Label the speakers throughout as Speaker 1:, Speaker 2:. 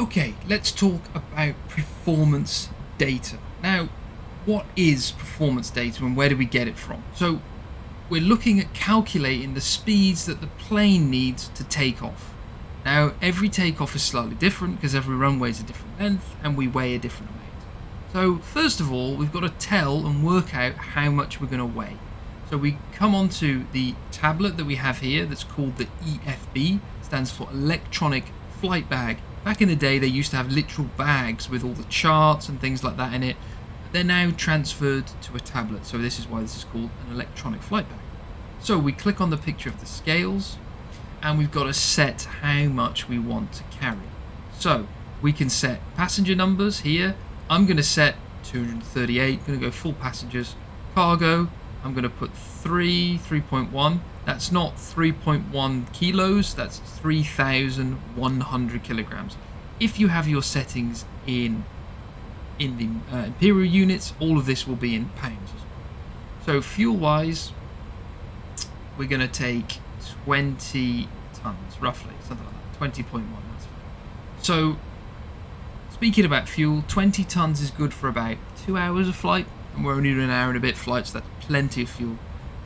Speaker 1: Okay, let's talk about performance data. Now, what is performance data and where do we get it from? So, we're looking at calculating the speeds that the plane needs to take off. Now, every takeoff is slightly different because every runway is a different length and we weigh a different amount. So, first of all, we've got to tell and work out how much we're going to weigh. So we come onto the tablet that we have here that's called the EFB, stands for Electronic Flight Bag. Back in the day, they used to have literal bags with all the charts and things like that in it. They're now transferred to a tablet, so this is why this is called an electronic flight bag. So we click on the picture of the scales, and we've got to set how much we want to carry. So we can set passenger numbers here. I'm going to set 238, I'm going to go full passengers. Cargo, I'm going to put 3.1. That's not 3.1 kilos, that's 3,100 kilograms. If you have your settings in the imperial units, all of this will be in pounds as well. So fuel wise, we're going to take 20 tons, roughly, something like that, 20.1. That's fine. So speaking about fuel, 20 tons is good for about 2 hours of flight, and we're only doing an hour and a bit flight, so that's plenty of fuel.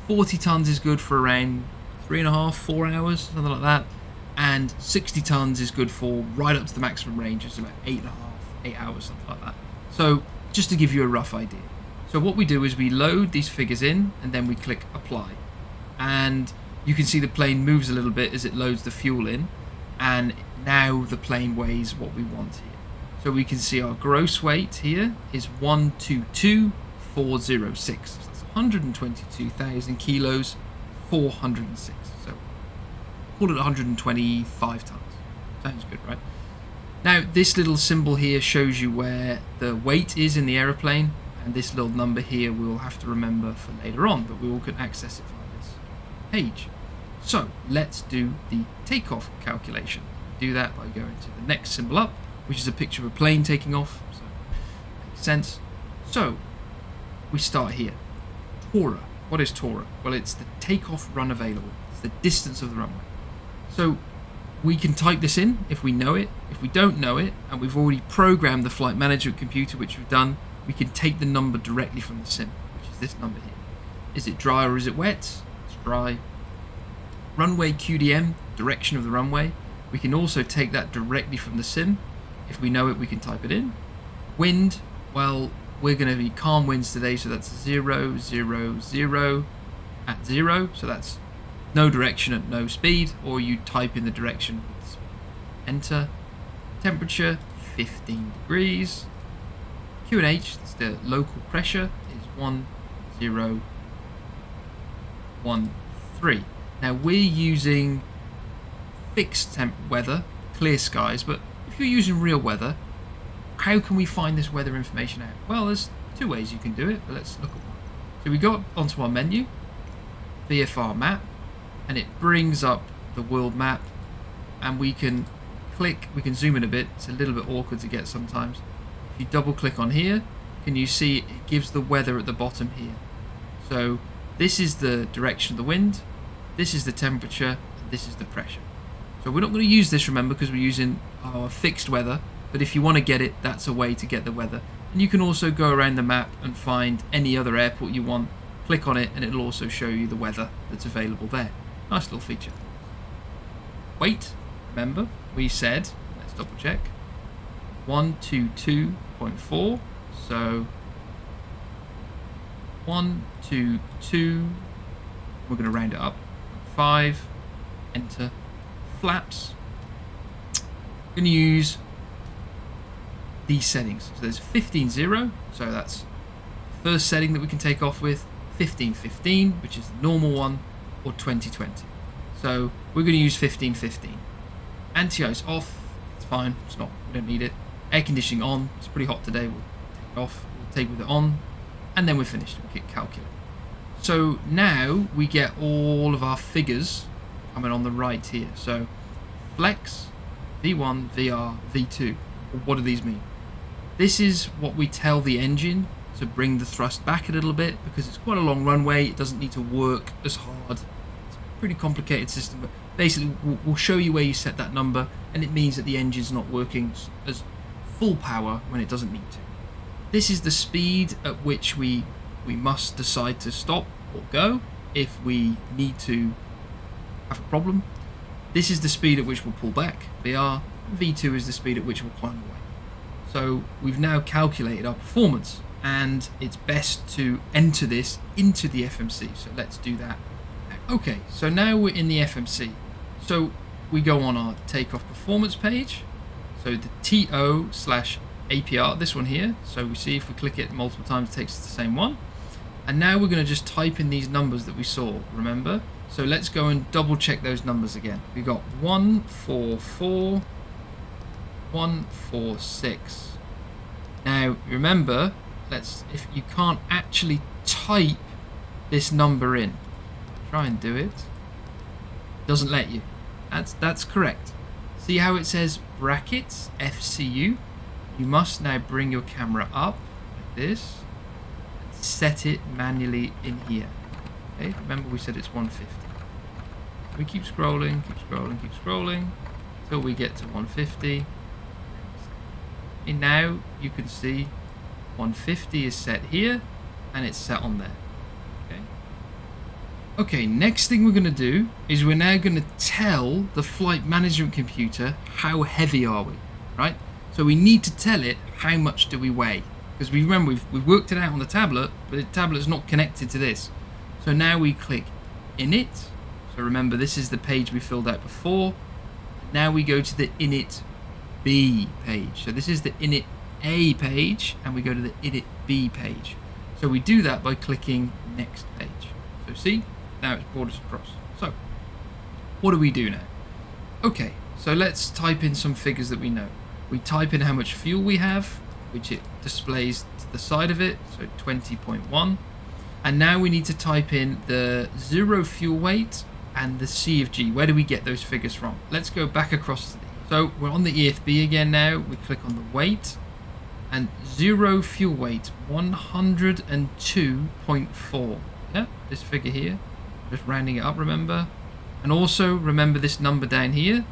Speaker 1: 40 tons is good for around 3.5, 4 hours, something like that. And 60 tons is good for right up to the maximum range, it's about 8.5, 8 hours, something like that. So just to give you a rough idea. So what we do is we load these figures in and then we click apply. And you can see the plane moves a little bit as it loads the fuel in. And now the plane weighs what we want here. So we can see our gross weight here is 122,406. So that's 122,000 kilos, 406. So call it 125 tons. Sounds good, right? Now this little symbol here shows you where the weight is in the aeroplane, and this little number here we'll have to remember for later on, but we all can access it via this page. So let's do the takeoff calculation. Do that by going to the next symbol up, which is a picture of a plane taking off, so makes sense. So we start here. Tora. What is Tora? Well, it's the takeoff run available. It's the distance of the runway. So we can type this in if we know it. If we don't know it, and we've already programmed the flight management computer, which we've done, we can take the number directly from the sim, which is this number here. Is it dry or is it wet? It's dry. Runway QDM, direction of the runway. We can also take that directly from the sim. If we know it, we can type it in. Wind, well, we're going to be calm winds today, so that's 0, 0, 0 at 0. So that's no direction at no speed, or you type in the direction with speed. Enter. Temperature, 15 degrees. QNH, that's the local pressure, is 1013. Now we're using fixed temp weather, clear skies, but if you're using real weather, how can we find this weather information out? Well, there's two ways you can do it, but let's look at one. So we go onto our menu, VFR map, and it brings up the world map, and we can click, we can zoom in a bit, it's a little bit awkward to get sometimes. If you double click on here, can you see it gives the weather at the bottom here. So this is the direction of the wind, this is the temperature, and this is the pressure. So we're not going to use this, remember, because we're using our fixed weather, but if you want to get it, that's a way to get the weather. And you can also go around the map and find any other airport you want, click on it, and it'll also show you the weather that's available there. Nice little feature. Weight, remember, we said, let's double check, 122.4, so 122, we're going to round it up, 5, enter, flaps. I'm going to use these settings. So there's 15.0, so that's the first setting that we can take off with, 15.15, which is the normal one, or 20.20. So we're going to use 15.15. Anti-ice off, it's fine, it's not, we don't need it. Air conditioning on, it's pretty hot today, we'll take it off, we'll take with it on, and then we're finished, we'll click calculate. So now we get all of our figures coming on the right here. So flex, V1, VR, V2. What do these mean? This is what we tell the engine to bring the thrust back a little bit, because it's quite a long runway, it doesn't need to work as hard. It's a pretty complicated system, but basically we'll show you where you set that number, and it means that the engine's not working as full power when it doesn't need to. This is the speed at which we must decide to stop or go if we need to have a problem. This is the speed at which we'll pull back, VR. V2 is the speed at which we'll climb away. So we've now calculated our performance, and it's best to enter this into the FMC. So let's do that. Okay, so now we're in the FMC. So we go on our takeoff performance page. So the TO/APR, this one here. So we see if we click it multiple times, it takes us to the same one. And now we're going to just type in these numbers that we saw, remember? So let's go and double check those numbers again. We got 144, 146. Now remember, if you can't actually type this number in, try and do it. Doesn't let you. That's correct. See how it says brackets FCU? You must now bring your camera up like this. Set it manually in here. Okay, remember we said it's 150. We keep scrolling, keep scrolling until we get to 150. And now you can see 150 is set here and it's set on there. Okay, next thing we're going to do is we're now going to tell the flight management computer how heavy are we, right? So we need to tell it how much do we weigh. Because we remember we've worked it out on the tablet, but the tablet's not connected to this. So now we click INIT. So remember, this is the page we filled out before. Now we go to the INIT B page. So this is the INIT A page, and we go to the INIT B page. So we do that by clicking next page. So see, now it's brought us across. So what do we do now? Okay, so let's type in some figures that we know. We type in how much fuel we have, which it displays to the side of it, so 20.1. And now we need to type in the 0 fuel weight and the C of G. Where do we get those figures from? Let's go back across to so we're on the EFB again now. We click on the weight, and 0 fuel weight 102.4. Yeah, this figure here, just rounding it up, remember. And also remember this number down here,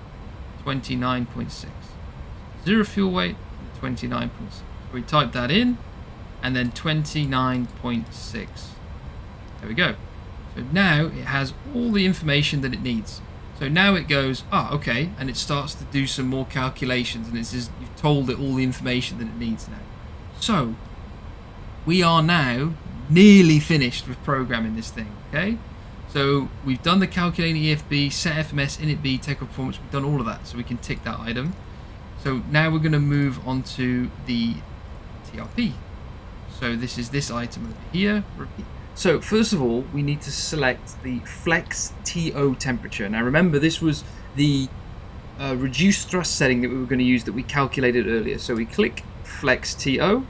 Speaker 1: 29.6. 0 fuel weight, 29.6. We type that in, and then 29.6. There we go. So now it has all the information that it needs. So now it goes, okay, and it starts to do some more calculations, and it says you've told it all the information that it needs now. So we are now nearly finished with programming this thing, okay? So we've done the calculating EFB, set FMS, INIT B, takeoff performance, we've done all of that, so we can tick that item. So now we're going to move on to the TRP. So this is this item over here, repeat. So first of all, we need to select the flex TO temperature. Now remember, this was the reduced thrust setting that we were going to use that we calculated earlier. So we click flex TO,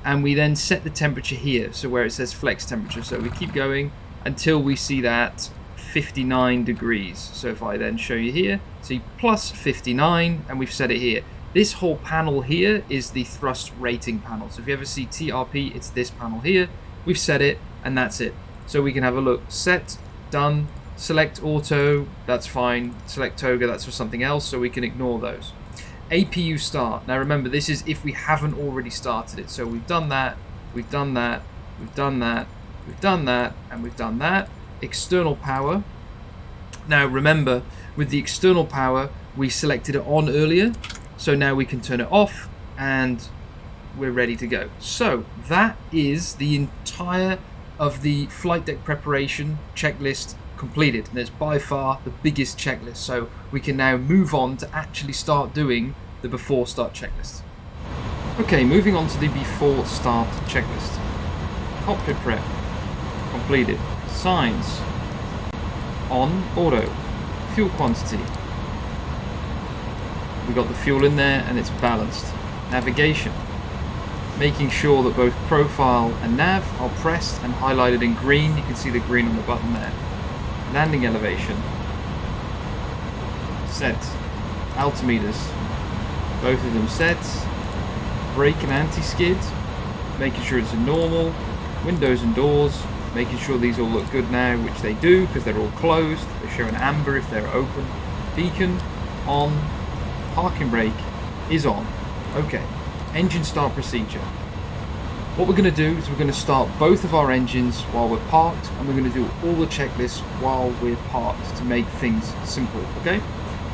Speaker 1: and we then set the temperature here. So where it says flex temperature. So we keep going until we see that 59 degrees. So if I then show you here, see plus 59, and we've set it here. This whole panel here is the thrust rating panel. So if you ever see TRP, it's this panel here. We've set it, and that's it. So we can have a look. Set, done, select auto, that's fine. Select toga, that's for something else, so we can ignore those. APU start. Now remember, this is if we haven't already started it. So we've done that, we've done that, we've done that, we've done that, and we've done that. External power. Now remember, with the external power, we selected it on earlier. So now we can turn it off, and we're ready to go. So that is the entire of the flight deck preparation checklist completed, and it's by far the biggest checklist. So we can now move on to actually start doing the before start checklist. Okay, moving on to the before start checklist. Cockpit prep completed. Signs on auto. Fuel quantity. We got the fuel in there and it's balanced. Navigation. Making sure that both profile and nav are pressed and highlighted in green. You can see the green on the button there. Landing elevation. Set. Altimeters. Both of them set. Brake and anti-skid. Making sure it's a normal. Windows and doors. Making sure these all look good now, which they do because they're all closed. They show an amber if they're open. Beacon on, parking brake is on. Okay, engine start procedure. What we're going to do is we're going to start both of our engines while we're parked, and we're going to do all the checklists while we're parked to make things simple, okay?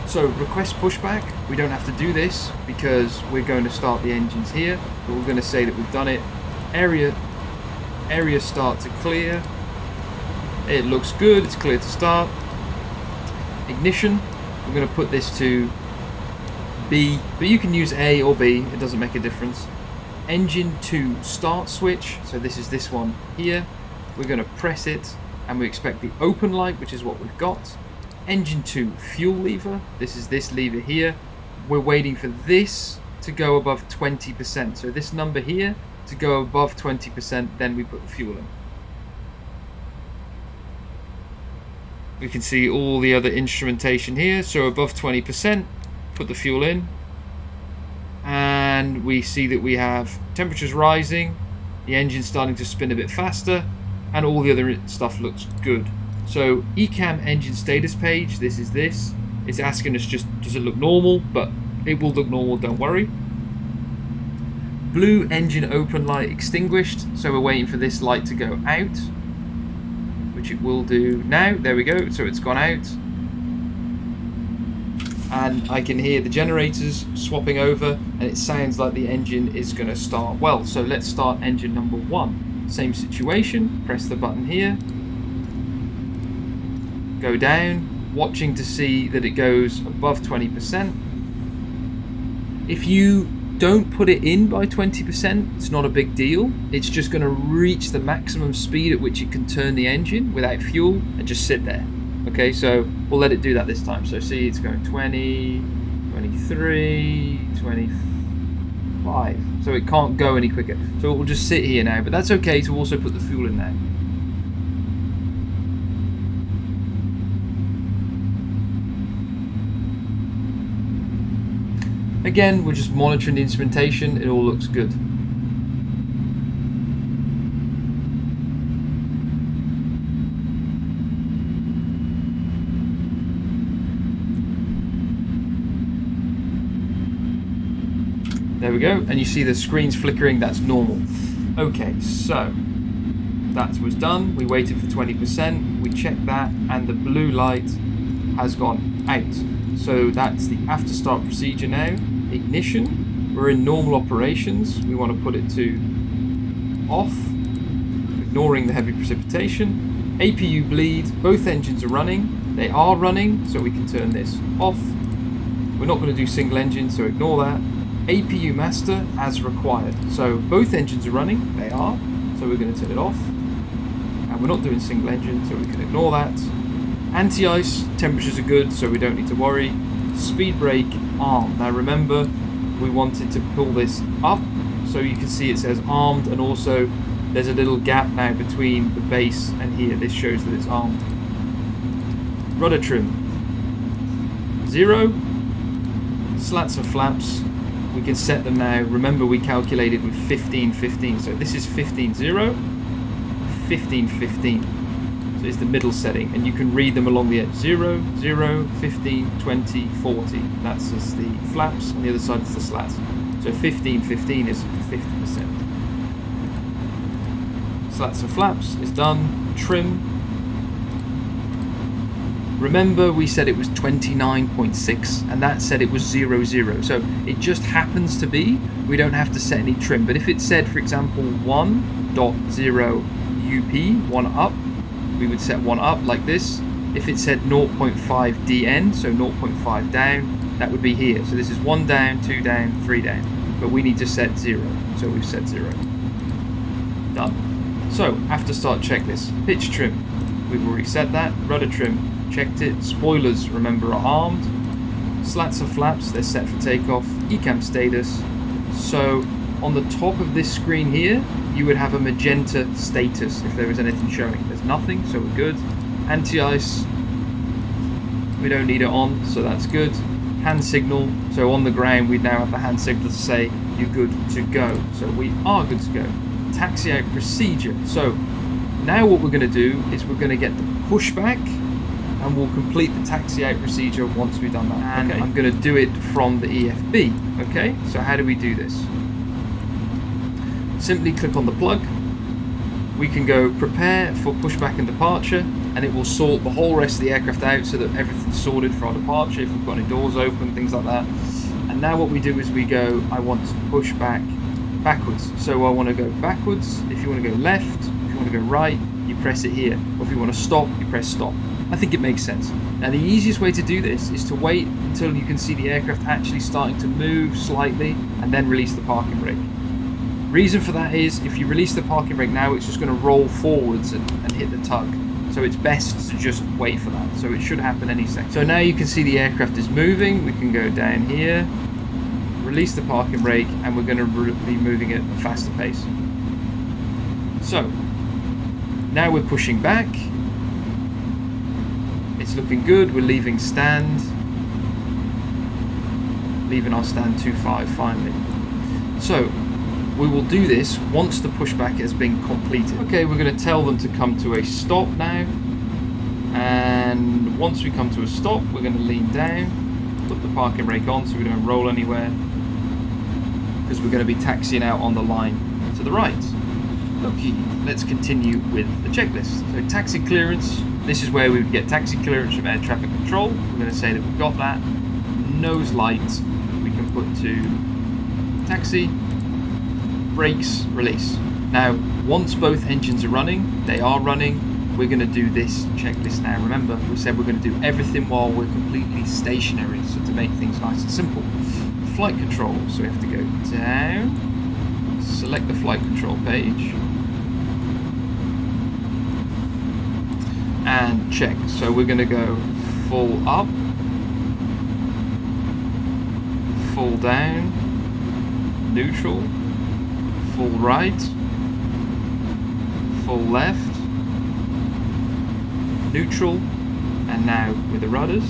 Speaker 1: So request pushback, we don't have to do this because we're going to start the engines here, but we're going to say that we've done it. Area start to clear. It looks good, it's clear to start. Ignition, we're going to put this to B, but you can use A or B, it doesn't make a difference. Engine to start switch, so this is this one here. We're going to press it and we expect the open light, which is what we've got. Engine to fuel lever, this is this lever here. We're waiting for this to go above 20%, so this number here to go above 20%, then we put the fuel in. We can see all the other instrumentation here, so above 20%, put the fuel in. And we see that we have temperatures rising, the engine starting to spin a bit faster, and all the other stuff looks good. So ECAM engine status page, this is this. It's asking us just, does it look normal? But it will look normal, don't worry. Blue engine open light extinguished, so we're waiting for this light to go out, which it will do now. There we go, so it's gone out. And I can hear the generators swapping over, and it sounds like the engine is going to start well. So let's start engine number 1. Same situation, press the button here, go down, watching to see that it goes above 20%. If you don't put it in by 20%, it's not a big deal. It's just going to reach the maximum speed at which it can turn the engine without fuel and just sit there. Okay, so we'll let it do that this time. So see, it's going 20, 23, 25. So it can't go any quicker. So it will just sit here now, but that's okay to also put the fuel in there. Again, we're just monitoring the instrumentation. It all looks good. There we go, and you see the screen's flickering, that's normal. Okay, so that was done. We waited for 20%, we checked that, and the blue light has gone out. So that's the after start procedure now. Ignition, we're in normal operations. We want to put it to off, ignoring the heavy precipitation. APU bleed, both engines are running. They are running, so we can turn this off. We're not going to do single engine, so ignore that. APU master as required. So both engines are running, they are, so we're going to turn it off. And we're not doing single engine, so we can ignore that. Anti-ice, temperatures are good, so we don't need to worry. Speed brake arm. Now remember, we wanted to pull this up, so you can see it says armed, and also there's a little gap now between the base and here. This shows that it's armed. Rudder trim. 0. Slats and flaps. We can set them now. Remember, we calculated with 15-15, so this is 15-0, 15-15. So it's the middle setting, and you can read them along the edge. 0, 0, 15, 20, 40. That's just the flaps, and the other side is the slats. So 15-15 is 50%. Slats and flaps is done. Trim. Remember, we said it was 29.6, and that said it was 00. So it just happens to be, we don't have to set any trim. But if it said, for example, 1.0 UP, 1 up, we would set 1 up like this. If it said 0.5 DN, so 0.5 down, that would be here. So this is 1 down, 2 down, 3 down. But we need to set 0, so we've set 0. Done. So, after start checklist. Pitch trim, we've already set that. Rudder trim, checked it. Spoilers, remember, are armed. Slats and flaps, they're set for takeoff. ECAM status. So on the top of this screen here, you would have a magenta status if there was anything showing. There's nothing, so we're good. Anti-ice, we don't need it on, so that's good. Hand signal, so on the ground we now have the hand signal to say you're good to go. So we are good to go. Taxi out procedure. So now what we're going to do is we're going to get the pushback and we'll complete the taxi out procedure once we've done that. And I'm going to do it from the EFB. Okay, so how do we do this? Simply click on the plug. We can go prepare for pushback and departure, and it will sort the whole rest of the aircraft out so that everything's sorted for our departure, if we've got any doors open, things like that. And now what we do is we go, I want to push backwards. So I want to go backwards. If you want to go left, if you want to go right, you press it here. Or if you want to stop, you press stop. I think it makes sense. Now the easiest way to do this is to wait until you can see the aircraft actually starting to move slightly and then release the parking brake. Reason for that is if you release the parking brake now, it's just going to roll forwards and hit the tug. So it's best to just wait for that. So it should happen any second. So now you can see the aircraft is moving. We can go down here, release the parking brake, and we're going to be moving at a faster pace. So now we're pushing back. It's looking good. We're leaving stand. Leaving our stand 2.5 finally. So we will do this once the pushback has been completed. Okay, we're going to tell them to come to a stop now. And once we come to a stop, we're going to lean down, put the parking brake on so we don't roll anywhere, because we're going to be taxiing out on the line to the right. Okay, let's continue with the checklist. So taxi clearance, this is where we would get taxi clearance from air traffic control. We're going to say that we've got that. Nose light, we can put to taxi. Brakes, release. Now, once both engines are running, they are running, we're going to do this checklist now. Remember, we said we're going to do everything while we're completely stationary, so to make things nice and simple. Flight control, so we have to go down, select the flight control page, and check. So we're going to go full up, full down, neutral, full right, full left, neutral, and now with the rudders,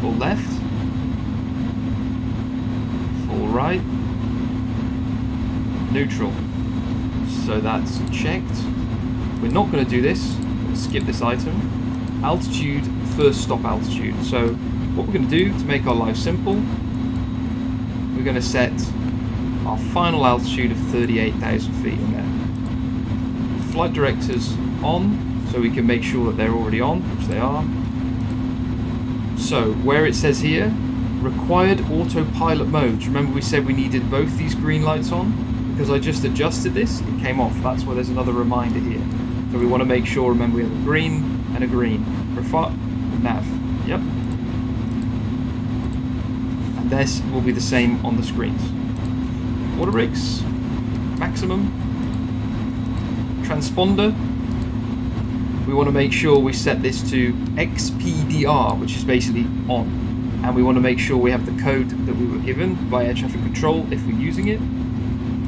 Speaker 1: full left, full right, neutral. So that's checked. We're not going to do this, let's skip this item. Altitude, first stop altitude. So what we're going to do to make our life simple, we're going to set our final altitude of 38,000 feet in there. Flight directors on, so we can make sure that they're already on, which they are. So where it says here, required autopilot modes. Remember we said we needed both these green lights on? Because I just adjusted this, it came off. That's why there's another reminder here. So we want to make sure, remember we have a green and a green. For nav, yep. And this will be the same on the screens. Autobrakes, maximum. Transponder, we want to make sure we set this to XPDR, which is basically on. And we want to make sure we have the code that we were given by air traffic control if we're using it.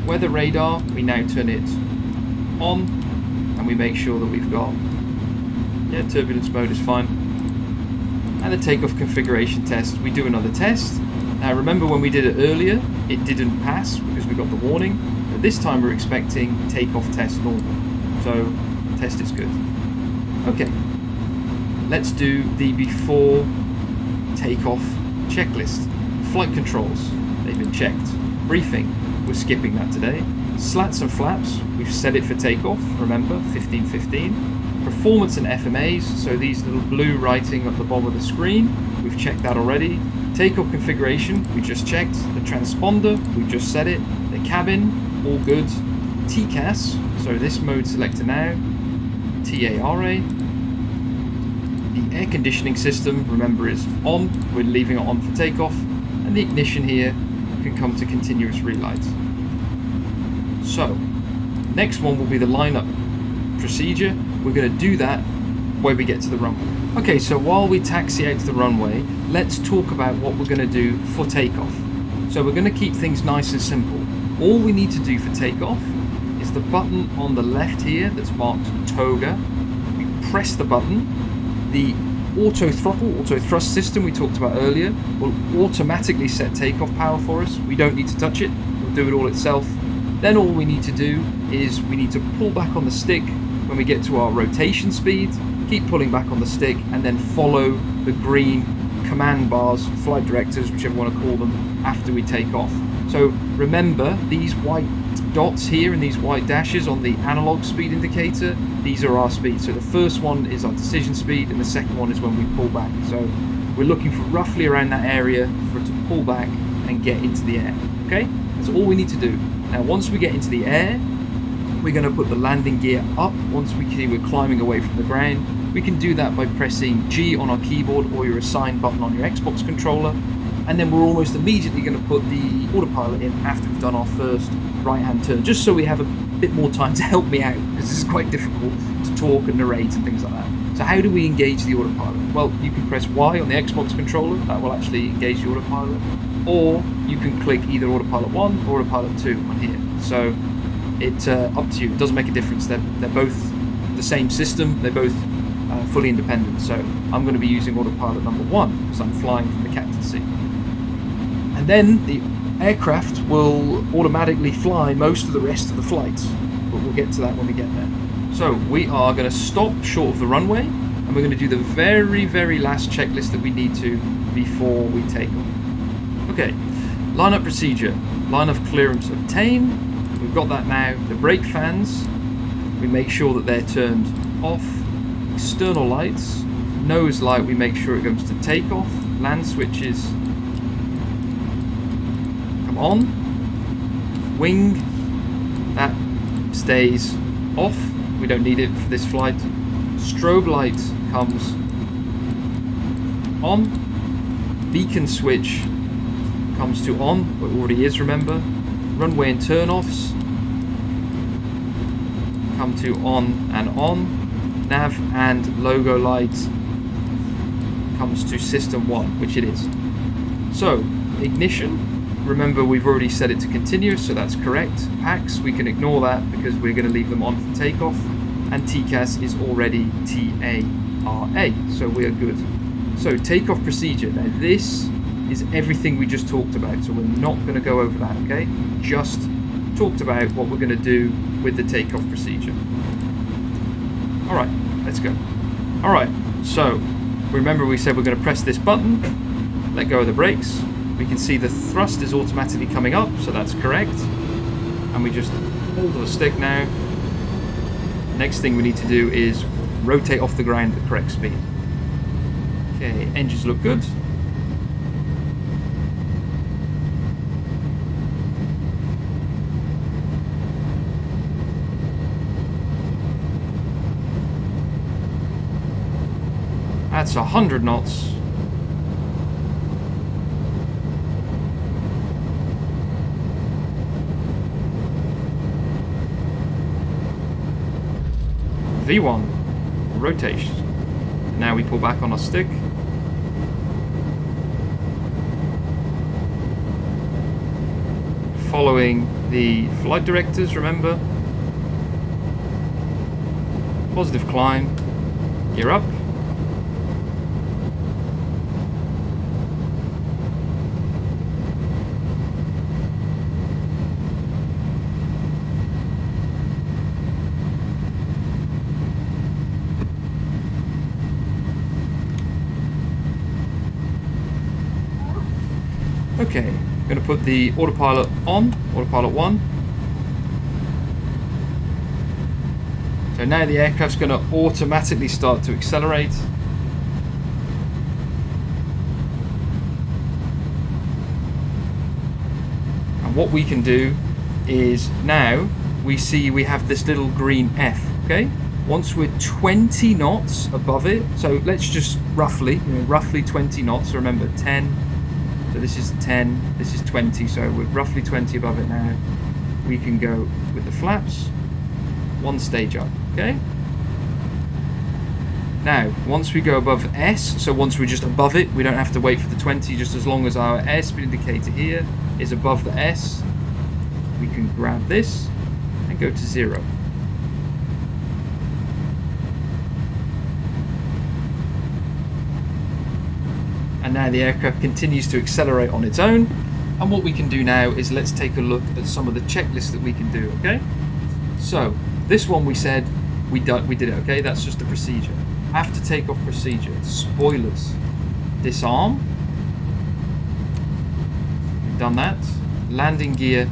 Speaker 1: Weather radar, we now turn it on, and we make sure that we've got, yeah, turbulence mode is fine. And the takeoff configuration test, we do another test. Now remember when we did it earlier, it didn't pass because we got the warning, but this time we're expecting takeoff test normal. So test is good. Okay, let's do the before takeoff checklist. Flight controls, they've been checked. Briefing, we're skipping that today. Slats and flaps, we've set it for takeoff, remember, 1515. Performance and FMAs, so these little blue writing at the bottom of the screen, we've checked that already. Takeoff configuration, we just checked. The transponder, we've just set it. The cabin, all good. TCAS, so this mode selector now. TARA. The air conditioning system, remember, is on. We're leaving it on for takeoff. And the ignition here can come to continuous relight. So, next one will be the lineup procedure. We're going to do that when we get to the runway. Okay, so while we taxi out to the runway, let's talk about what we're going to do for takeoff. So we're going to keep things nice and simple. All we need to do for takeoff is the button on the left here that's marked toga. We press the button. The auto throttle, auto thrust system we talked about earlier will automatically set takeoff power for us. We don't need to touch it, it'll do it all itself. Then all we need to do is we need to pull back on the stick when we get to our rotation speed, keep pulling back on the stick, and then follow the green command bars, flight directors, whichever you want to call them, after we take off. So remember, these white dots here and these white dashes on the analog speed indicator, these are our speed. So the first one is our decision speed, and the second one is when we pull back. So we're looking for roughly around that area for it to pull back and get into the air. Okay, that's all we need to do. Now once we get into the air, we're going to put the landing gear up. Once we see we're climbing away from the ground, we can do that by pressing G on our keyboard or your assign button on your Xbox controller, and then we're almost immediately going to put the autopilot in after we've done our first right hand turn, just so we have a bit more time to help me out, because this is quite difficult to talk and narrate and things like that. So how do we engage the autopilot? Well, you can press Y on the Xbox controller, that will actually engage the autopilot, or you can click either autopilot 1 or autopilot 2 on here. So it's up to you, it doesn't make a difference. They're both the same system, they're both fully independent. So I'm going to be using autopilot number 1 because I'm flying from the captain's seat. And then the aircraft will automatically fly most of the rest of the flight, but we'll get to that when we get there. So we are going to stop short of the runway, and we're going to do the very, very last checklist that we need to before we take off. Okay, line-up procedure, line of clearance obtain. We've got that now. The brake fans, we make sure that they're turned off. External lights, nose light, we make sure it goes to takeoff. Land switches come on. Wing, that stays off. We don't need it for this flight. Strobe light comes on. Beacon switch comes to on, but it already is, remember. Runway and turn-offs come to on and on. Nav and logo light comes to system 1, which it is. So, ignition, remember we've already set it to continuous, so that's correct. PACs, we can ignore that because we're going to leave them on for takeoff. And TCAS is already TARA, so we are good. So, takeoff procedure. Now this is everything we just talked about, so we're not going to go over that, okay? Just talked about what we're going to do with the takeoff procedure. Alright, let's go. Alright, so remember we said we're going to press this button, let go of the brakes. We can see the thrust is automatically coming up, so that's correct. And we just hold the stick now. Next thing we need to do is rotate off the ground at the correct speed. Okay, engines look good. That's 100 knots. V1, rotation. Now we pull back on our stick. Following the flight directives, remember. Positive climb, gear up. Okay, I'm going to put the autopilot on, autopilot 1. So now the aircraft's going to automatically start to accelerate. And what we can do is now we see we have this little green F, okay? Once we're 20 knots above it, so let's just roughly 20 knots, so remember 10. So this is 10, this is 20, so we're roughly 20 above it now. We can go with the flaps, one stage up, okay? Now, once we go above S, so once we're just above it, we don't have to wait for the 20, just as long as our airspeed indicator here is above the S, we can grab this and go to 0. And now the aircraft continues to accelerate on its own. And what we can do now is let's take a look at some of the checklists that we can do, okay? So this one we said we did it, okay? That's just the procedure. after takeoff procedure, spoilers, disarm. We've done that. Landing gear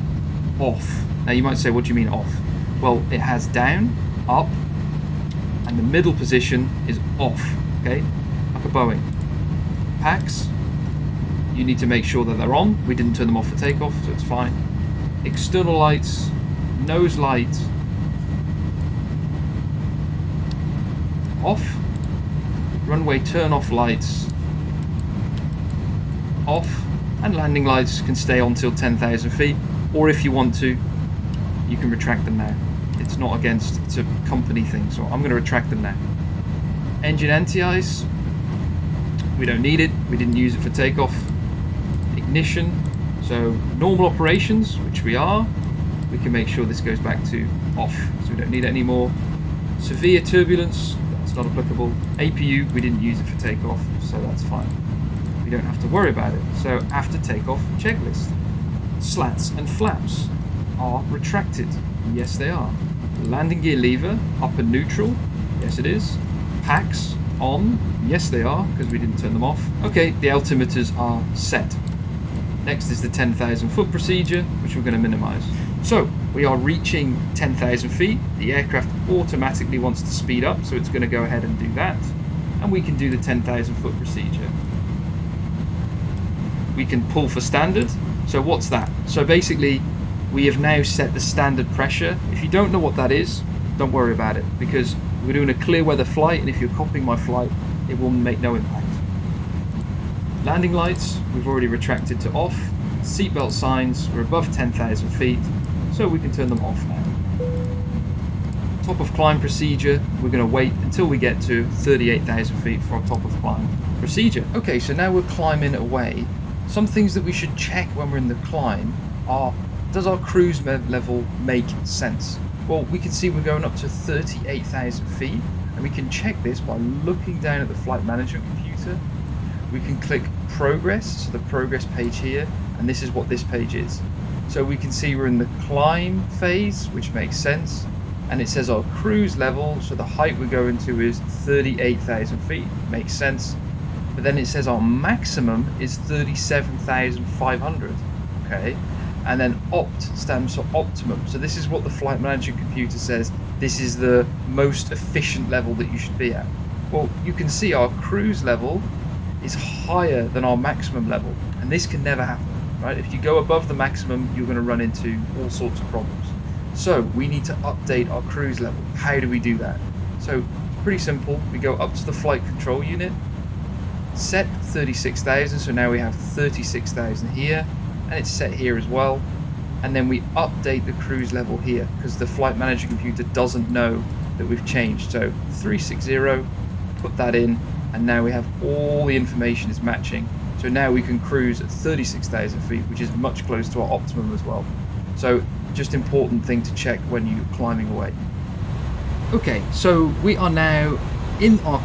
Speaker 1: off. Now you might say, what do you mean off? Well, it has down, up, and the middle position is off, okay? Like a Boeing. Packs, you need to make sure that they're on. We didn't turn them off for takeoff, so it's fine. External lights, nose light, off. Runway turn off lights, off. And landing lights can stay on till 10,000 feet, or if you want to, you can retract them now. It's not against, it's a company thing, so I'm going to retract them now. Engine anti-ice, we don't need it, we didn't use it for takeoff. Ignition, so normal operations, which we are, we can make sure this goes back to off, so we don't need it anymore. Severe turbulence, that's not applicable. APU, we didn't use it for takeoff, so that's fine. We don't have to worry about it. So after takeoff, checklist. Slats and flaps are retracted. Yes, they are. Landing gear lever, upper neutral. Yes, it is. Packs on. Yes, they are, because we didn't turn them off. Okay, the altimeters are set. Next is the 10,000 foot procedure, which we're going to minimize. So we are reaching 10,000 feet. The aircraft automatically wants to speed up, so it's going to go ahead and do that. And we can do the 10,000 foot procedure. We can pull for standard. So what's that? So basically, we have now set the standard pressure. If you don't know what that is, don't worry about it, because we're doing a clear weather flight, and if you're copying my flight, it will make no impact. Landing lights, we've already retracted to off. Seatbelt signs, we're above 10,000 feet, so we can turn them off now. Top of climb procedure, we're going to wait until we get to 38,000 feet for our top of climb procedure. Okay, so now we're climbing away. Some things that we should check when we're in the climb are, does our cruise level make sense? Well, we can see we're going up to 38,000 feet, and we can check this by looking down at the flight management computer. We can click progress, so the progress page here, and this is what this page is. So we can see we're in the climb phase, which makes sense, and it says our cruise level, so the height we're going to is 38,000 feet, makes sense. But then it says our maximum is 37,500, okay? And then opt stands for optimum. So this is what the flight management computer says, this is the most efficient level that you should be at. Well, you can see our cruise level is higher than our maximum level, and this can never happen, right? If you go above the maximum, you're going to run into all sorts of problems. So we need to update our cruise level. How do we do that? So it's pretty simple. We go up to the flight control unit, set 36,000, so now we have 36,000 here, and it's set here as well. And then we update the cruise level here, because the flight manager computer doesn't know that we've changed. So 360, put that in, and now we have all the information is matching. So now we can cruise at 36,000 feet, which is much closer to our optimum as well. So just important thing to check when you're climbing away. Okay, so we are now in our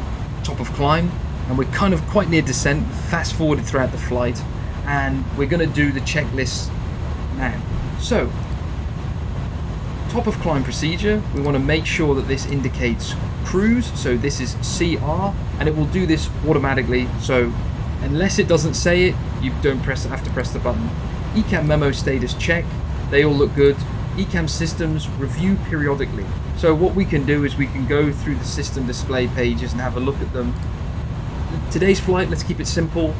Speaker 1: top of climb, and we're kind of quite near descent, fast forwarded throughout the flight, and we're going to do the checklist now. So, top of climb procedure, we want to make sure that this indicates cruise, so this is CR, and it will do this automatically, so unless it doesn't say it, you don't have to press the button. ECAM memo status check, they all look good. ECAM systems review periodically. So what we can do is we can go through the system display pages and have a look at them. Today's flight, let's keep it simple.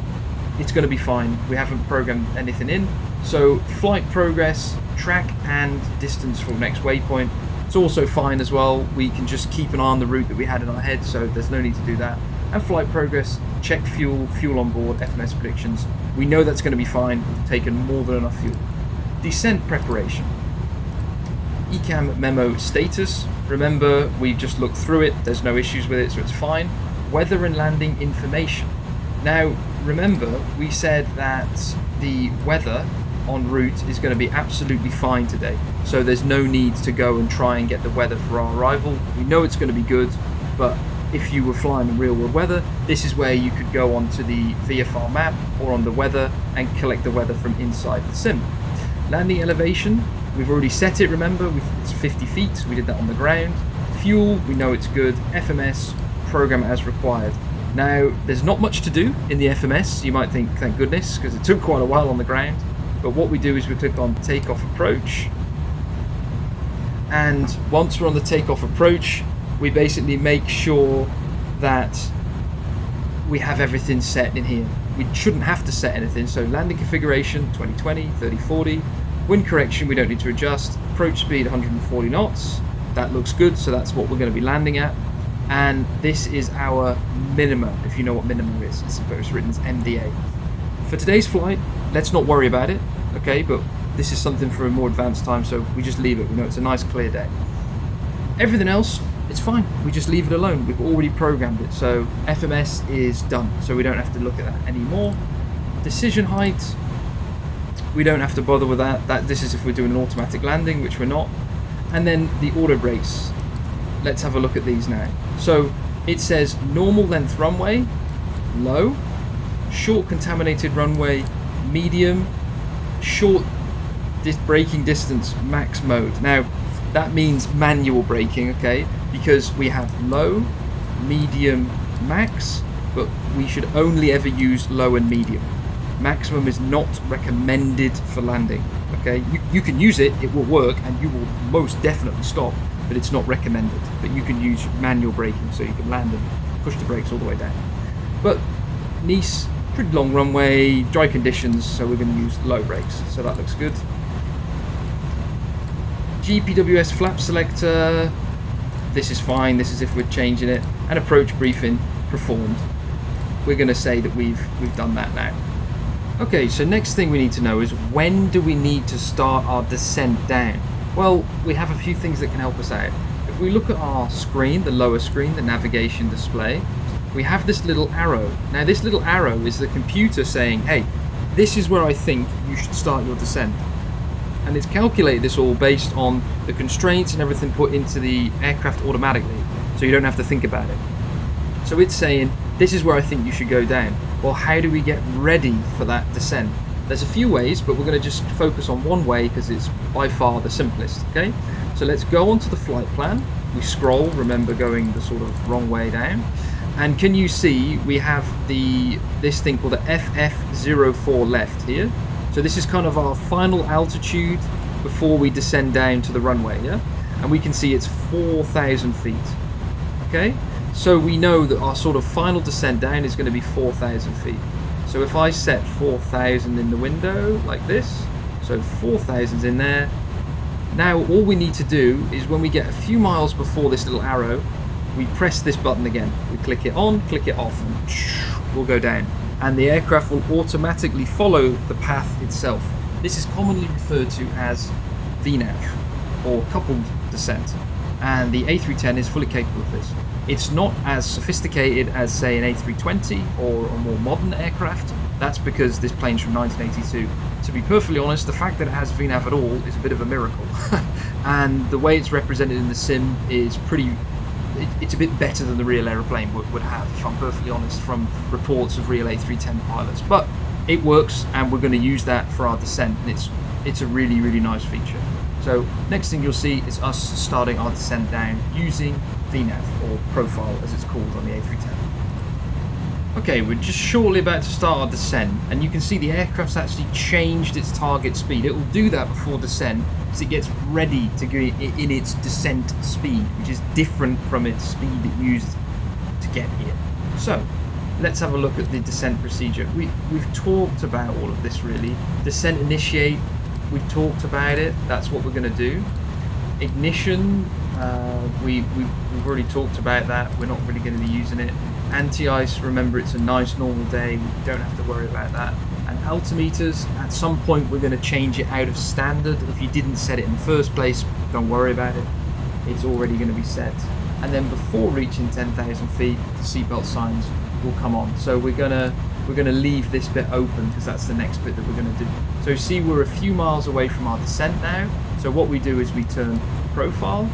Speaker 1: It's going to be fine. We haven't programmed anything in. So flight progress, track and distance for next waypoint. It's also fine as well. We can just keep an eye on the route that we had in our head, so there's no need to do that. And flight progress, check fuel, fuel on board, FMS predictions. We know that's going to be fine. We've taken more than enough fuel. Descent preparation. ECAM memo status. Remember, we've just looked through it. There's no issues with it, so it's fine. Weather and landing information. Now, remember, we said that the weather en route is going to be absolutely fine today. So there's no need to go and try and get the weather for our arrival. We know it's going to be good, but if you were flying in real world weather, this is where you could go onto the VFR map or on the weather and collect the weather from inside the sim. Landing elevation, we've already set it, remember, it's 50 feet, we did that on the ground. Fuel, we know it's good. FMS, program as required. Now, there's not much to do in the FMS. You might think, thank goodness, because it took quite a while on the ground. But what we do is we click on Takeoff Approach. And once we're on the Takeoff Approach, we basically make sure that we have everything set in here. We shouldn't have to set anything. So landing configuration, 2020, 3040. Wind correction, we don't need to adjust. Approach speed, 140 knots. That looks good, so that's what we're going to be landing at. And this is our minima, if you know what minima is. It's written as MDA. For today's flight, let's not worry about it, okay? But this is something for a more advanced time, so we just leave it. We know it's a nice clear day. Everything else, it's fine. We just leave it alone. We've already programmed it, so FMS is done. So we don't have to look at that anymore. Decision height, we don't have to bother with that. This is if we're doing an automatic landing, which we're not. And then the auto brakes. Let's have a look at these now. So it says normal length runway, low, short contaminated runway, medium, short braking distance, max mode. Now that means manual braking, okay? Because we have low, medium, max, but we should only ever use low and medium. Maximum is not recommended for landing, okay? You can use it, it will work, and you will most definitely stop, but it's not recommended. But you can use manual braking, so you can land and push the brakes all the way down. But Nice, pretty long runway, dry conditions, so we're going to use low brakes, so that looks good. GPWS flap selector, this is fine, this is if we're changing it. And approach briefing performed. We're going to say that we've done that now. Okay, so next thing we need to know is when do we need to start our descent down? Well, we have a few things that can help us out. If we look at our screen, the lower screen, the navigation display, we have this little arrow. Now this little arrow is the computer saying, hey, this is where I think you should start your descent. And it's calculated this all based on the constraints and everything put into the aircraft automatically, so you don't have to think about it. So it's saying, this is where I think you should go down. Well, how do we get ready for that descent? There's a few ways, but we're going to just focus on one way because it's by far the simplest, okay? So let's go onto the flight plan. We scroll, remember going the sort of wrong way down. And can you see we have this thing called the FF04 left here. So this is kind of our final altitude before we descend down to the runway, yeah? And we can see it's 4,000 feet, okay? So we know that our sort of final descent down is going to be 4,000 feet. So if I set 4,000 in the window like this, so 4,000's in there. Now all we need to do is when we get a few miles before this little arrow, we press this button again. We click it on, click it off, and we'll go down. And the aircraft will automatically follow the path itself. This is commonly referred to as VNAV, or coupled descent. And the A310 is fully capable of this. It's not as sophisticated as, say, an A320 or a more modern aircraft. That's because this plane's from 1982. To be perfectly honest, the fact that it has VNAV at all is a bit of a miracle. And the way it's represented in the sim is it's a bit better than the real aeroplane would have, if I'm perfectly honest, from reports of real A310 pilots. But it works, and we're going to use that for our descent, and it's a really, really nice feature. So next thing you'll see is us starting our descent down using VNAV, or profile as it's called on the A310. Okay, we're just shortly about to start our descent, and you can see the aircraft's actually changed its target speed. It will do that before descent as it gets ready to go in its descent speed, which is different from its speed it used to get here. So let's have a look at the descent procedure. We've talked about all of this really. Descent initiate, we've talked about it. That's what we're going to do. Ignition, we've already talked about that. We're not really going to be using it. Anti-ice, remember it's a nice normal day. We don't have to worry about that. And altimeters, at some point we're going to change it out of standard. If you didn't set it in the first place, don't worry about it. It's already going to be set. And then before reaching 10,000 feet, the seatbelt signs will come on. So we're gonna leave this bit open because that's the next bit that we're going to do. So see, we're a few miles away from our descent now. So what we do is we turn profile,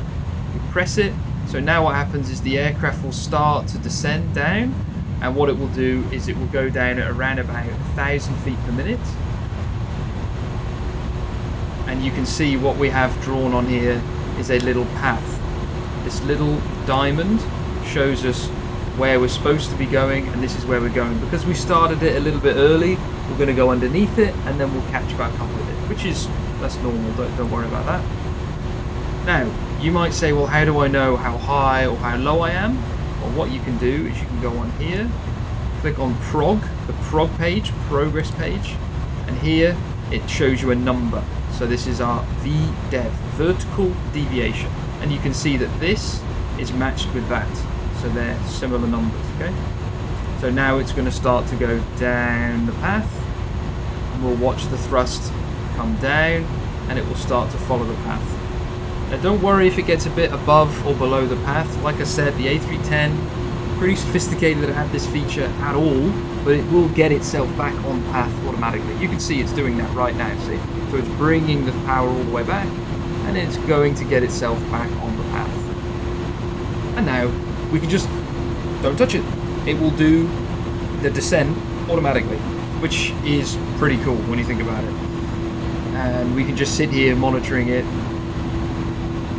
Speaker 1: we press it. So now what happens is the aircraft will start to descend down, and what it will do is it will go down at around about 1,000 feet per minute. And you can see what we have drawn on here is a little path. This little diamond shows us where we're supposed to be going, and this is where we're going. Because we started it a little bit early, we're going to go underneath it, and then we'll catch back up with it, which is, that's normal, don't worry about that. Now, you might say, well, how do I know how high or how low I am? Well, what you can do is you can go on here, click on prog, the prog page, progress page, and here it shows you a number. So this is our VDEV, vertical deviation, and you can see that this is matched with that. So they're similar numbers, okay? So now it's going to start to go down the path, and we'll watch the thrust come down, and it will start to follow the path. Now don't worry if it gets a bit above or below the path. Like I said, the A310, pretty sophisticated to have this feature at all, but it will get itself back on path automatically. You can see it's doing that right now, see? So it's bringing the power all the way back, and it's going to get itself back on the path. And now we can just don't touch it. It will do the descent automatically, which is pretty cool when you think about it. And we can just sit here monitoring it,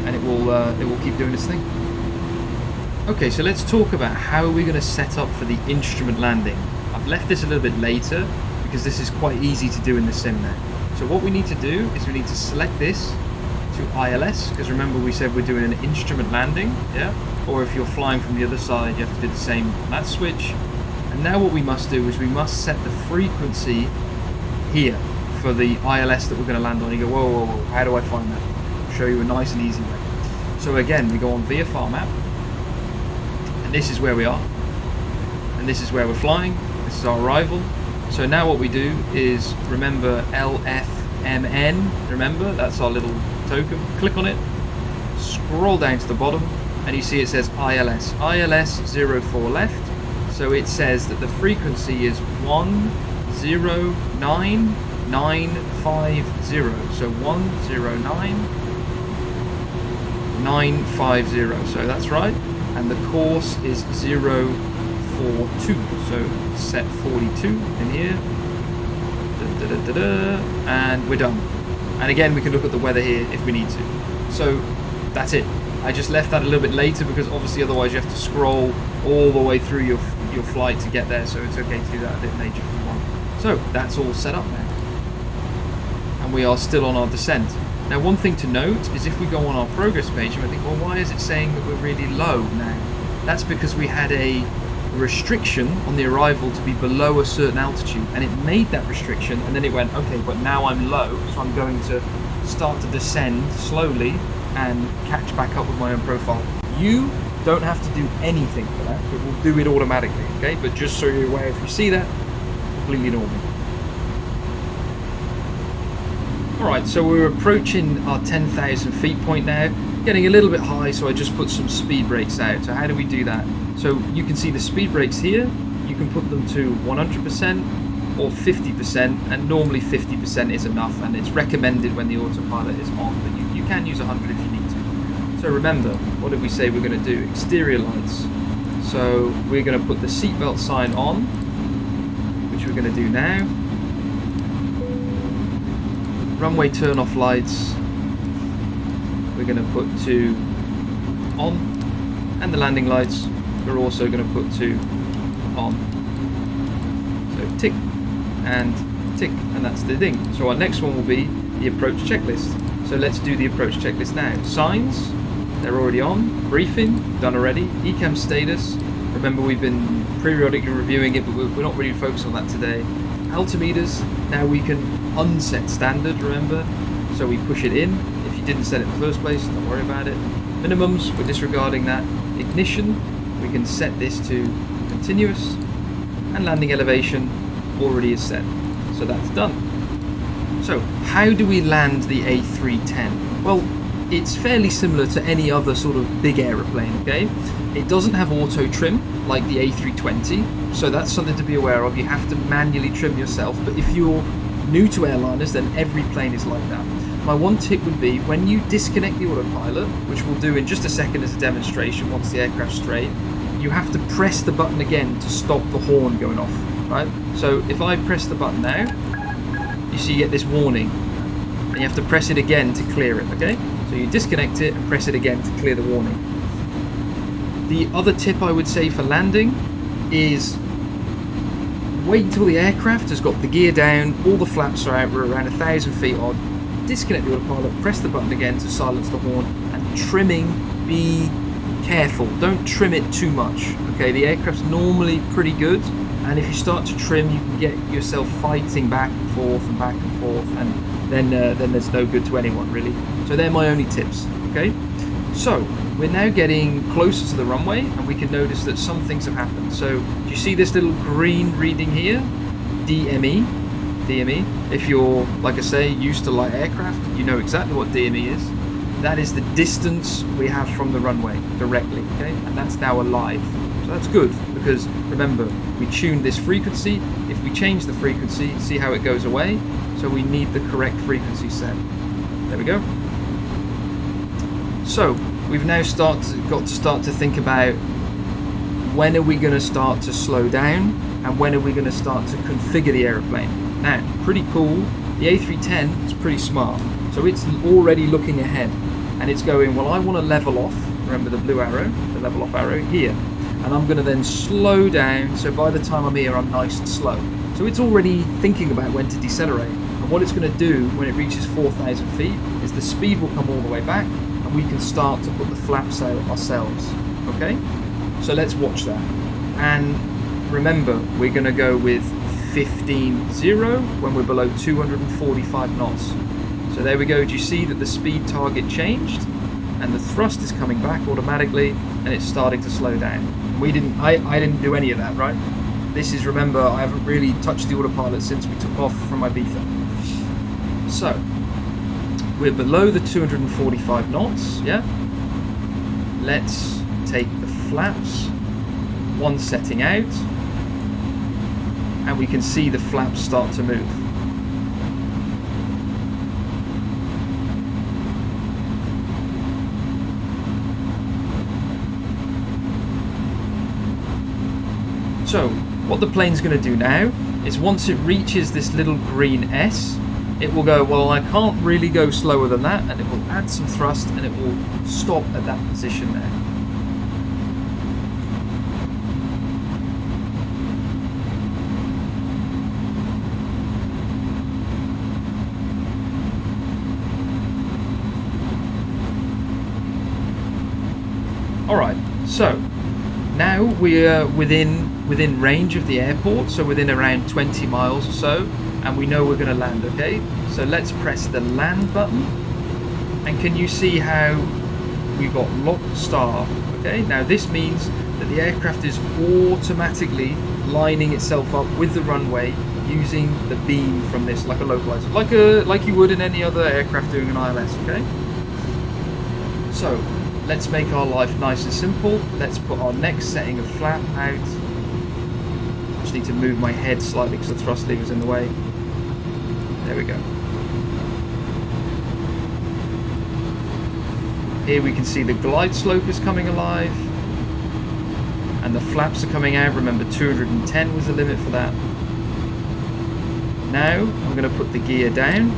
Speaker 1: and it will keep doing its thing. Okay, so let's talk about how we're going to set up for the instrument landing. I've left this a little bit later because this is quite easy to do in the sim now. So what we need to do is we need to select this to ILS, because remember we said we're doing an instrument landing, yeah? Or if you're flying from the other side, you have to do the same on that switch. And now what we must do is we must set the frequency here for the ILS that we're going to land on. You go, whoa, whoa, whoa, how do I find that? I'll show you a nice and easy way. So again, we go on VFR map, and this is where we are, and this is where we're flying. This is our arrival. So now what we do is remember LFMN, remember, that's our little token. Click on it, scroll down to the bottom, and you see it says ILS. ILS 04 left. So it says that the frequency is 109950. So 109950. So that's right. And the course is 042. So set 42 in here. And we're done. And again, we can look at the weather here if we need to. So that's it. I just left that a little bit later because obviously otherwise you have to scroll all the way through your flight to get there, so it's okay to do that a bit later if you want. So that's all set up now. And we are still on our descent. Now one thing to note is if we go on our progress page, you might think, well, why is it saying that we're really low now? That's because we had a restriction on the arrival to be below a certain altitude, and it made that restriction, and then it went, okay, but now I'm low, so I'm going to start to descend slowly and catch back up with my own profile. You don't have to do anything for that, it will do it automatically, okay? But just so you're aware, if you see that, completely normal. Alright, so we're approaching our 10,000 feet point now, getting a little bit high, so I just put some speed brakes out. So how do we do that? So you can see the speed brakes here, you can put them to 100% or 50%, and normally 50% is enough, and it's recommended when the autopilot is on, but you can use 100 if you need to. So remember, what did we say we're going to do? Exterior lights. So we're going to put the seatbelt sign on, which we're going to do now. Runway turn off lights, we're going to put to on, and the landing lights we're also going to put to on. So tick and tick, and that's the thing. So our next one will be the approach checklist. So let's do the approach checklist now. Signs, they're already on. Briefing, done already. ECAM status, remember we've been periodically reviewing it, but we're not really focused on that today. Altimeters, now we can unset standard, remember, so we push it in. If you didn't set it in the first place, don't worry about it. Minimums, we're disregarding that. Ignition, we can set this to continuous, and landing elevation already is set, so that's done. So how do we land the A310? Well, it's fairly similar to any other sort of big aeroplane, okay? It doesn't have auto trim like the A320, so that's something to be aware of. You have to manually trim yourself, but if you're new to airliners, then every plane is like that. My one tip would be when you disconnect the autopilot, which we'll do in just a second as a demonstration once the aircraft's straight, you have to press the button again to stop the horn going off, right? So if I press the button now, you see you get this warning, and you have to press it again to clear it, okay? So you disconnect it and press it again to clear the warning. The other tip I would say for landing is wait until the aircraft has got the gear down, all the flaps are out, we're around 1,000 feet odd, disconnect the autopilot, press the button again to silence the horn, and trimming, be careful, don't trim it too much, okay? The aircraft's normally pretty good, and if you start to trim, you can get yourself fighting back and forth, and then there's no good to anyone, really. So they're my only tips, okay? So, we're now getting closer to the runway, and we can notice that some things have happened. So, do you see this little green reading here? DME. DME. If you're, like I say, used to light aircraft, you know exactly what DME is. That is the distance we have from the runway directly, okay? And that's now alive. So that's good, because remember, we tuned this frequency. If we change the frequency, see how it goes away? So we need the correct frequency set. There we go. So, we've now got to start to think about when are we going to start to slow down and when are we going to start to configure the aeroplane. Now, pretty cool, the A310 is pretty smart, so it's already looking ahead and it's going, well, I want to level off, remember the blue arrow, the level off arrow here, and I'm going to then slow down, so by the time I'm here I'm nice and slow. So it's already thinking about when to decelerate, and what it's going to do when it reaches 4,000 feet is the speed will come all the way back, we can start to put the flaps out ourselves, okay? So let's watch that. And remember, we're gonna go with 15.0 when we're below 245 knots. So there we go, do you see that the speed target changed? And the thrust is coming back automatically, and it's starting to slow down. I didn't do any of that, right? This is, remember, I haven't really touched the autopilot since we took off from Ibiza. So, we're below the 245 knots, yeah? Let's take the flaps, one setting out, and we can see the flaps start to move. So, what the plane's going to do now is once it reaches this little green S, it will go, well, I can't really go slower than that, and it will add some thrust and it will stop at that position there. Alright, so now we're within range of the airport, so within around 20 miles or so, and we know we're going to land, okay? So let's press the land button, and can you see how we've got lock start, okay? Now this means that the aircraft is automatically lining itself up with the runway using the beam from this, like a localizer, like you would in any other aircraft doing an ILS, okay? So let's make our life nice and simple. Let's put our next setting of flap out. I just need to move my head slightly because the thrust lever's in the way. There we go. Here we can see the glide slope is coming alive, and the flaps are coming out. Remember, 210 was the limit for that. Now I'm going to put the gear down.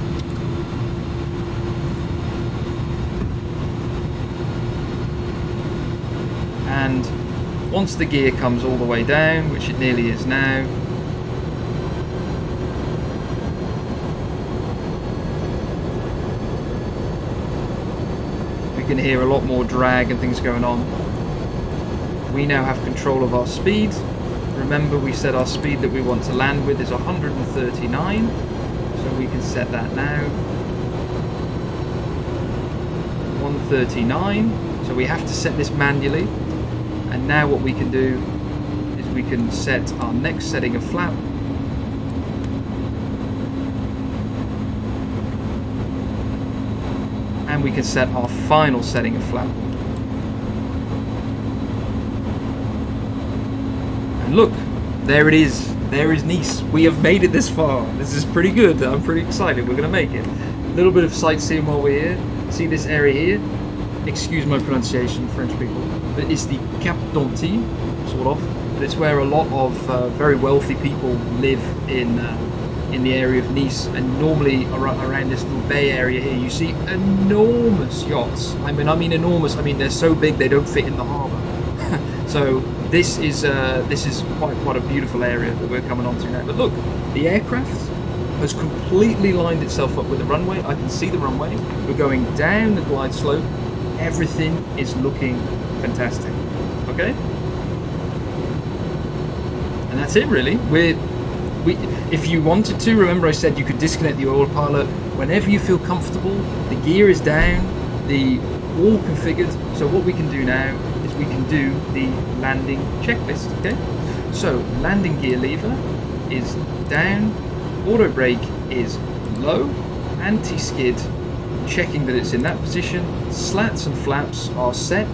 Speaker 1: And once the gear comes all the way down, which it nearly is now, we can hear a lot more drag and things going on. We now have control of our speed. Remember, we said our speed that we want to land with is 139, so we can set that now. 139, so we have to set this manually. And now what we can do is we can set our next setting of flap. And we can set our final setting of flap. And look, there it is. There is Nice. We have made it this far. This is pretty good. I'm pretty excited. We're going to make it. A little bit of sightseeing while we're here. See this area here? Excuse my pronunciation, French people. But it's the Cap d'Antibes, sort of. But it's where a lot of very wealthy people live in the area of Nice, and normally around this little bay area here, you see enormous yachts. I mean enormous. I mean they're so big they don't fit in the harbour. So this is quite a beautiful area that we're coming onto now. But look, the aircraft has completely lined itself up with the runway. I can see the runway. We're going down the glide slope. Everything is looking fantastic. Okay? And that's it really. If you wanted to, remember I said you could disconnect the autopilot whenever you feel comfortable. The gear is down, all configured. So what we can do now is we can do the landing checklist. Okay? So landing gear lever is down, auto brake is low, anti-skid, checking that it's in that position, slats and flaps are set,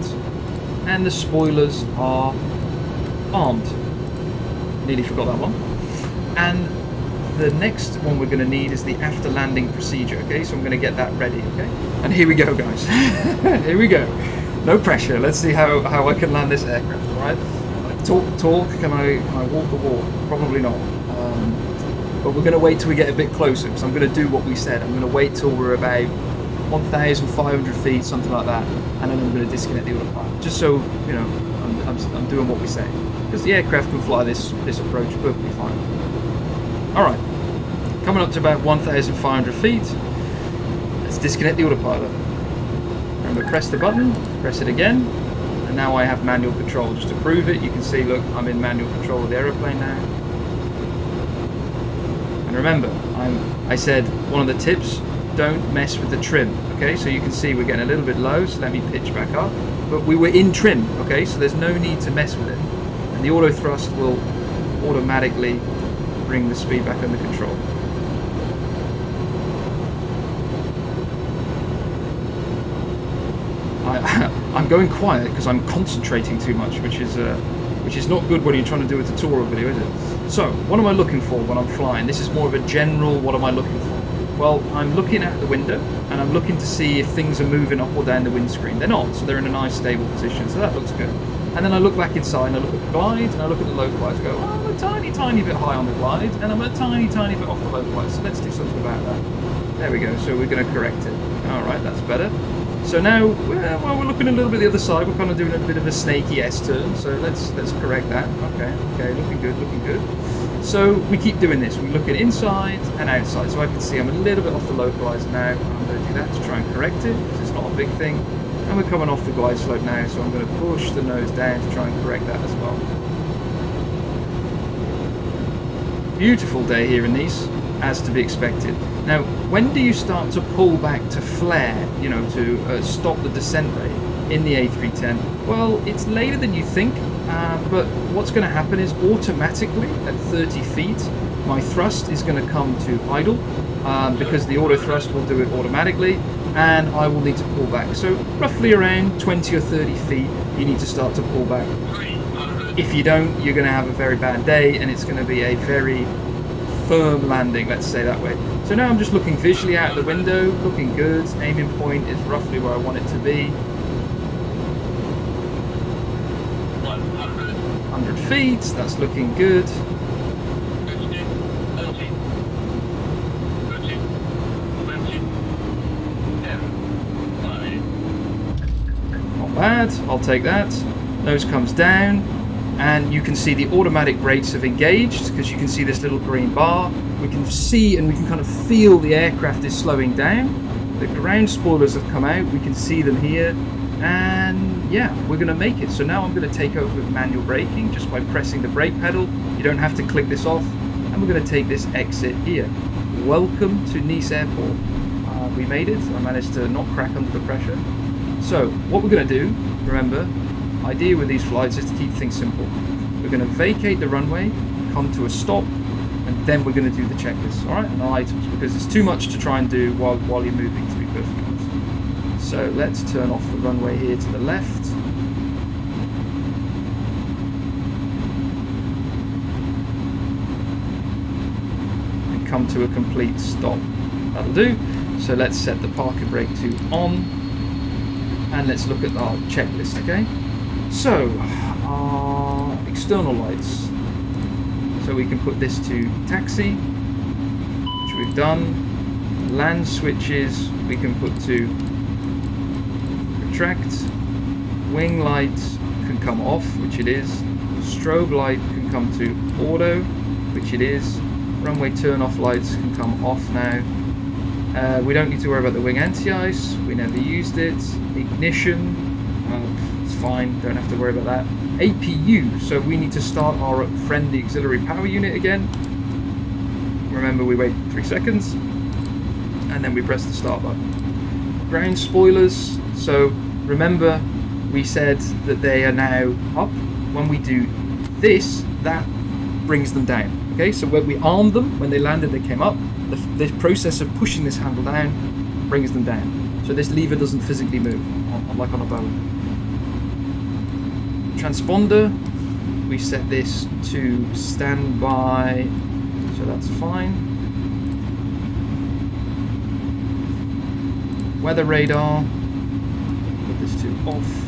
Speaker 1: and the spoilers are armed. Nearly forgot that one. And the next one we're going to need is the after landing procedure. Okay, so I'm going to get that ready. Okay, and here we go, guys. Here we go. No pressure. Let's see how I can land this aircraft. All right. Talk. Can I walk the walk? Probably not. But we're going to wait till we get a bit closer, because I'm going to do what we said. I'm going to wait till we're about 1,500 feet, something like that, and then I'm going to disconnect the autopilot, just so you know I'm doing what we say, because the aircraft can fly this approach perfectly fine. All right, coming up to about 1,500 feet. Let's disconnect the autopilot. Remember, press the button, press it again, and now I have manual control. Just to prove it, you can see, look, I'm in manual control of the aeroplane now. And remember, I said one of the tips, don't mess with the trim. Okay, so you can see we're getting a little bit low, so let me pitch back up. But we were in trim, okay, so there's no need to mess with it. And the auto thrust will automatically bring the speed back under control. I'm going quiet because I'm concentrating too much, which is not good when you're trying to do a tutorial video, is it? So, what am I looking for when I'm flying? This is more of a general, what am I looking for? Well, I'm looking out the window, and I'm looking to see if things are moving up or down the windscreen. They're not, so they're in a nice stable position, so that looks good. And then I look back inside, and I look at the glide, and I look at the low glide, and go, oh, I'm a tiny bit high on the glide, and I'm a tiny bit off the low glide, so let's do something about that. There we go, so we're going to correct it. Alright, that's better. So now, well, we're looking a little bit the other side, we're kind of doing a bit of a snaky S-turn, so let's correct that. Okay, looking good. So we keep doing this, we look at inside and outside, so I can see I'm a little bit off the localizer now. I'm going to do that to try and correct it, because it's not a big thing. And we're coming off the glide slope now, so I'm going to push the nose down to try and correct that as well. Beautiful day here in Nice, as to be expected. Now, when do you start to pull back to flare, you know, to stop the descent rate in the A310? Well, it's later than you think, but what's going to happen is automatically at 30 feet, my thrust is going to come to idle, because the auto thrust will do it automatically, and I will need to pull back. So roughly around 20 or 30 feet, you need to start to pull back. If you don't, you're going to have a very bad day, and it's going to be a very firm landing, let's say that way. So now I'm just looking visually out the window, looking good. Aiming point is roughly where I want it to be. 100 feet, that's looking good. Not bad, I'll take that. Nose comes down, and you can see the automatic brakes have engaged, because you can see this little green bar. We can see and we can kind of feel the aircraft is slowing down. The ground spoilers have come out, we can see them here, and yeah, we're going to make it. So now I'm going to take over with manual braking just by pressing the brake pedal. You don't have to click this off, and we're going to take this exit here. Welcome to Nice Airport. We made it. I managed to not crack under the pressure. So what we're going to do, remember, idea with these flights is to keep things simple. We're going to vacate the runway, come to a stop, and then we're going to do the checklist, all right, and the items, because it's too much to try and do while you're moving, to be perfectly honest. So let's turn off the runway here to the left. And come to a complete stop. That'll do. So let's set the parking brake to on, and let's look at our checklist, okay? So, our external lights. So we can put this to taxi, which we've done. Land switches we can put to retract. Wing lights, can come off, which it is. Strobe light can come to auto, which it is. Runway turn off lights can come off now. We don't need to worry about the wing anti-ice, we never used it. Ignition, it's fine, don't have to worry about that. APU, so we need to start our friendly auxiliary power unit again. Remember, we wait 3 seconds and then we press the start button. Ground spoilers, so remember we said that they are now up. When we do this, that brings them down. Okay, so when we armed them, when they landed, they came up. The process of pushing this handle down brings them down. So this lever doesn't physically move, like on a Boeing. Transponder, we set this to standby, so that's fine. Weather radar, put this to off.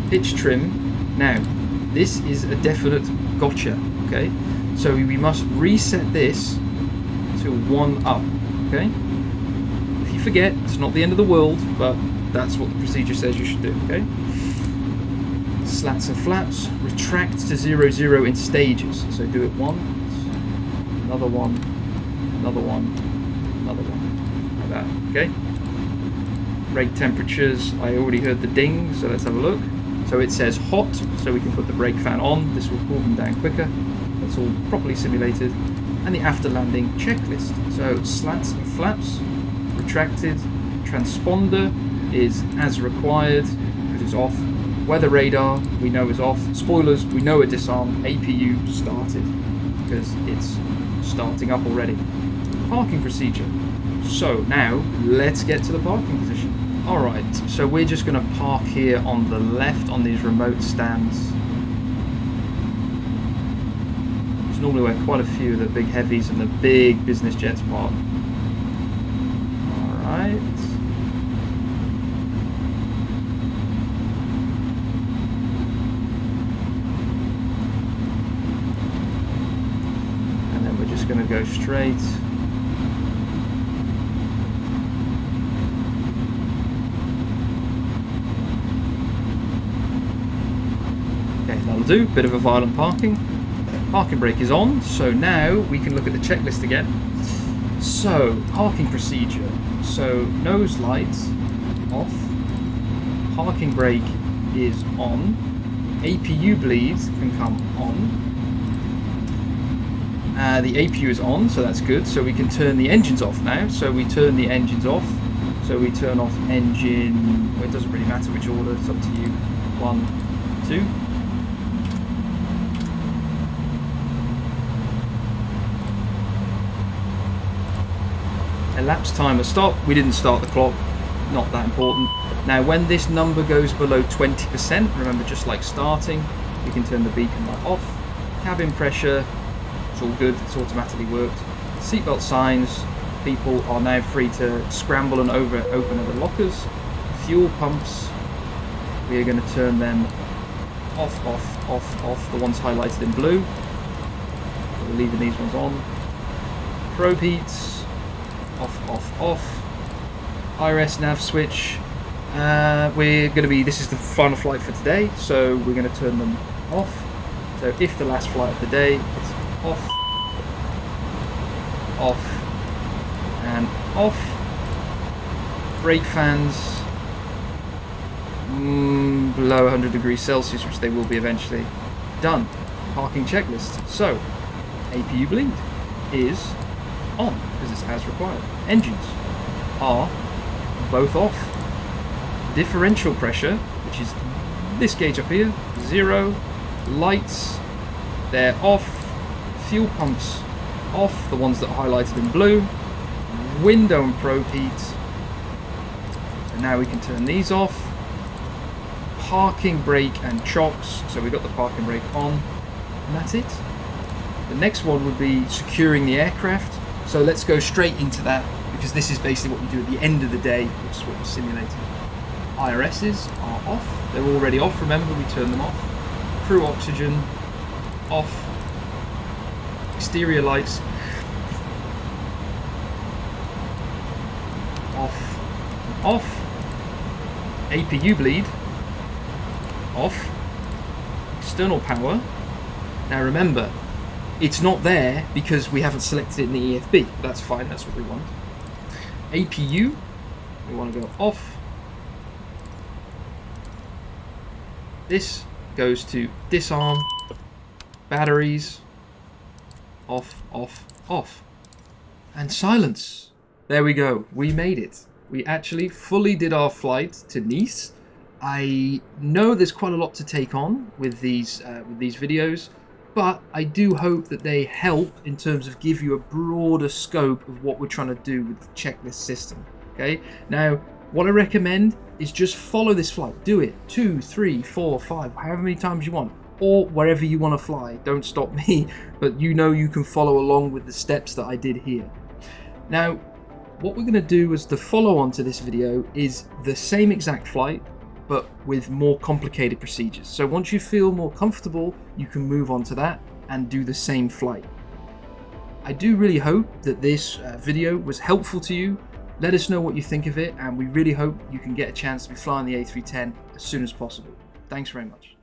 Speaker 1: Pitch trim, now this is a definite gotcha, okay? So we must reset this to 1 up, okay? If you forget, it's not the end of the world, but that's what the procedure says you should do, okay? Slats and flaps, retract to 0, in stages. So do it once, another one, another one, another one, like that, okay? Brake temperatures, I already heard the ding, so let's have a look. So it says hot, so we can put the brake fan on. This will cool them down quicker. That's all properly simulated. And the after landing checklist. So slats and flaps, retracted. Transponder is as required, because it's off. Weather radar, we know is off. Spoilers, we know are disarmed. APU started, because it's starting up already. Parking procedure. So now, let's get to the parking position. Alright, so we're just going to park here on the left on these remote stands. It's normally where quite a few of the big heavies and the big business jets park. Alright. And then we're just going to go straight. That'll do, bit of a violent parking. Parking brake is on, so now we can look at the checklist again. So, parking procedure. So, nose lights off. Parking brake is on. APU bleeds can come on. The APU is on, so that's good. So we can turn the engines off now. So we turn the engines off. So we turn off engine, well, it doesn't really matter which order, it's up to you. 1, 2. Elapsed timer stop. We didn't start the clock, not that important. Now when this number goes below 20%, remember, just like starting, we can turn the beacon light off. Cabin pressure, it's all good, it's automatically worked. Seatbelt signs, people are now free to scramble and open other lockers. Fuel pumps, we are going to turn them off, off, off, off, the ones highlighted in blue. So we're leaving these ones on. Probe heats, off, off, off. ILS nav switch. We're going to be, this is the final flight for today, so we're going to turn them off. So if the last flight of the day, it's off, off, and off. Brake fans below 100 degrees Celsius, which they will be eventually. Done. Parking checklist. So APU bleed is on, because it's as required. Engines are both off. Differential pressure, which is this gauge up here, 0. Lights, they're off. Fuel pumps off, the ones that are highlighted in blue. Window and probe heat. So now we can turn these off. Parking brake and chocks, so we've got the parking brake on, and that's it. The next one would be securing the aircraft. So let's go straight into that, because this is basically what we do at the end of the day, which is what we're simulating. IRSs are off. They're already off, remember, we turn them off. Crew oxygen off. Exterior lights off. Off. APU bleed off, external power. Now remember, it's not there because we haven't selected it in the EFB. That's fine, that's what we want. APU, we want to go off. This goes to disarm, batteries, off, off, off. And silence. There we go, we made it. We actually fully did our flight to Nice. I know there's quite a lot to take on with these videos, but I do hope that they help in terms of give you a broader scope of what we're trying to do with the checklist system. Okay, now what I recommend is just follow this flight. Do it 2, 3, 4, 5, however many times you want, or wherever you want to fly. Don't stop me, but you know you can follow along with the steps that I did here. Now, what we're going to do as the follow-on to this video is the same exact flight, but with more complicated procedures. So once you feel more comfortable, you can move on to that and do the same flight. I do really hope that this video was helpful to you. Let us know what you think of it, and we really hope you can get a chance to be flying the A310 as soon as possible. Thanks very much.